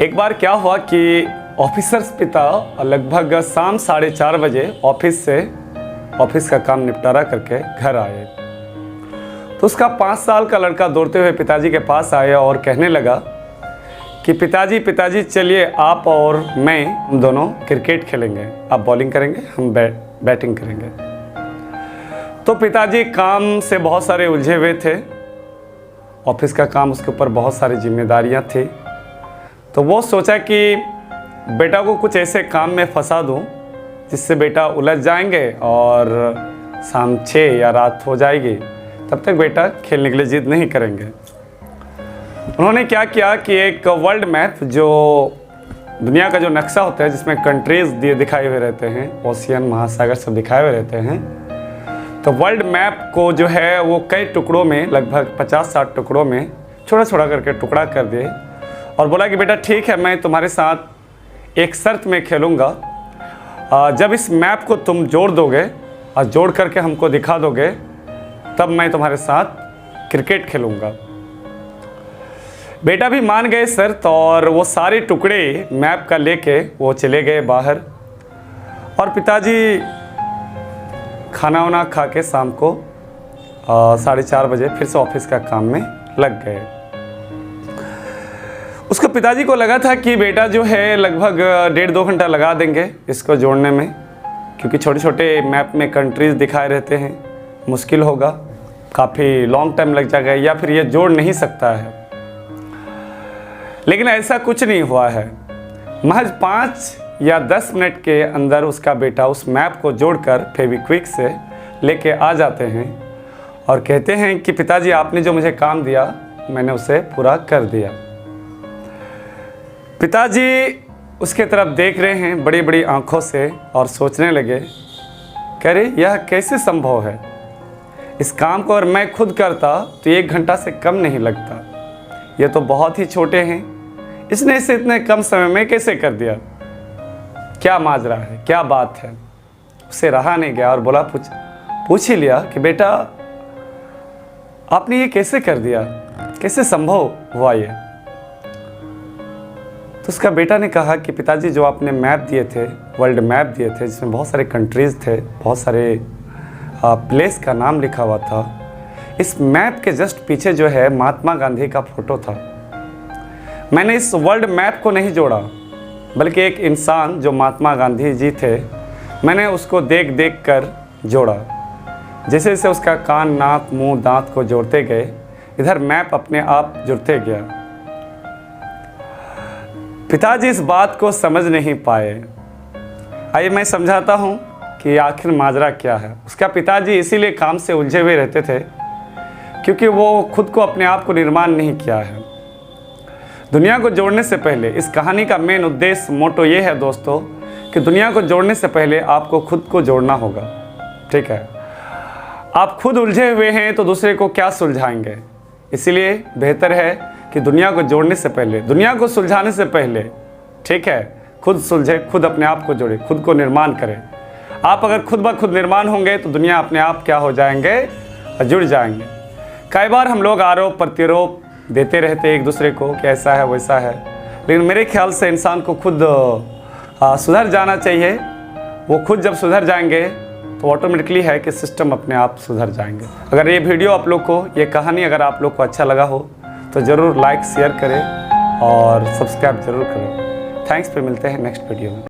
एक बार क्या हुआ कि ऑफिसर्स पिता लगभग शाम 4:30 बजे ऑफिस का काम निपटारा करके घर आए। तो उसका 5 साल का लड़का दौड़ते हुए पिताजी के पास आया और कहने लगा कि पिताजी चलिए आप और मैं हम दोनों क्रिकेट खेलेंगे। आप बॉलिंग करेंगे, हम बैटिंग करेंगे। तो पिताजी काम से बहुत सारे उलझे हुए थे। ऑफिस का काम, उसके ऊपर बहुत सारी जिम्मेदारियां थी। तो वो सोचा कि बेटा को कुछ ऐसे काम में फंसा दूं जिससे बेटा उलझ जाएंगे और शाम 6 या रात हो जाएगी, तब तक बेटा खेलने के लिए जिद नहीं करेंगे। उन्होंने क्या किया कि एक वर्ल्ड मैप, जो दुनिया का जो नक्शा होता है जिसमें कंट्रीज दिखाए हुए रहते हैं, ओशियन, महासागर सब दिखाए हुए रहते हैं, तो वर्ल्ड मैप को जो है वो कई टुकड़ों में, लगभग 50-60 टुकड़ों में छोटा छोटा करके टुकड़ा कर दिए और बोला कि बेटा ठीक है, मैं तुम्हारे साथ एक शर्त में खेलूँगा। जब इस मैप को तुम जोड़ दोगे और जोड़ करके हमको दिखा दोगे, तब मैं तुम्हारे साथ क्रिकेट खेलूँगा। बेटा भी मान गए शर्त और वो सारे टुकड़े मैप का लेके वो चले गए बाहर। और पिताजी खाना वाना खा के शाम को 4:30 बजे फिर से ऑफिस का काम में लग गए। उसको पिताजी को लगा था कि बेटा जो है लगभग 1.5-2 घंटा लगा देंगे इसको जोड़ने में, क्योंकि छोटे छोटे मैप में कंट्रीज दिखाए रहते हैं, मुश्किल होगा, काफ़ी लॉन्ग टाइम लग जाएगा या फिर ये जोड़ नहीं सकता है। लेकिन ऐसा कुछ नहीं हुआ है। महज 5 या 10 मिनट के अंदर उसका बेटा उस मैप को जोड़कर फेविक्विक से लेके आ जाते हैं और कहते हैं कि पिताजी आपने जो मुझे काम दिया मैंने उसे पूरा कर दिया। पिताजी उसके तरफ देख रहे हैं बड़ी बड़ी आंखों से और सोचने लगे, कह रहे यह कैसे संभव है? इस काम को अगर मैं खुद करता तो 1 घंटा से कम नहीं लगता। ये तो बहुत ही छोटे हैं, इसने इसे इतने कम समय में कैसे कर दिया? क्या माजरा है, क्या बात है? उसे रहा नहीं गया और बोला, पूछ ही लिया कि बेटा आपने ये कैसे कर दिया, कैसे संभव हुआ ये? तो उसका बेटा ने कहा कि पिताजी जो आपने मैप दिए थे, वर्ल्ड मैप दिए थे जिसमें बहुत सारे कंट्रीज़ थे, बहुत सारे प्लेस का नाम लिखा हुआ था, इस मैप के जस्ट पीछे जो है महात्मा गांधी का फोटो था। मैंने इस वर्ल्ड मैप को नहीं जोड़ा, बल्कि एक इंसान जो महात्मा गांधी जी थे, मैंने उसको देख देख कर जोड़ा। जैसे जैसे उसका कान, नाक, मुंह, दांत को जोड़ते गए, इधर मैप अपने आप जुड़ते गया। पिताजी इस बात को समझ नहीं पाए। आइए मैं समझाता हूँ कि आखिर माजरा क्या है। उसका पिताजी इसीलिए काम से उलझे हुए रहते थे क्योंकि वो खुद को, अपने आप को निर्माण नहीं किया है। दुनिया को जोड़ने से पहले, इस कहानी का मेन उद्देश्य, मोटो ये है दोस्तों कि दुनिया को जोड़ने से पहले आपको खुद को जोड़ना होगा। ठीक है, आप खुद उलझे हुए हैं तो दूसरे को क्या सुलझाएंगे? इसीलिए बेहतर है कि दुनिया को जोड़ने से पहले, दुनिया को सुलझाने से पहले, ठीक है, खुद सुलझे, खुद अपने आप को जोड़े, खुद को निर्माण करें। आप अगर खुद ब खुद निर्माण होंगे तो दुनिया अपने आप क्या हो जाएंगे? जुड़ जाएंगे। कई बार हम लोग आरोप प्रत्यारोप देते रहते एक दूसरे को कि ऐसा है वैसा है, लेकिन मेरे ख्याल से इंसान को खुद सुधर जाना चाहिए। वो खुद जब सुधर जाएंगे तो ऑटोमेटिकली है कि सिस्टम अपने आप सुधर जाएंगे। अगर ये वीडियो आप लोग को, ये कहानी अगर आप लोग को अच्छा लगा हो तो ज़रूर लाइक शेयर करें और सब्सक्राइब ज़रूर करें। थैंक्स, फिर मिलते हैं नेक्स्ट वीडियो में।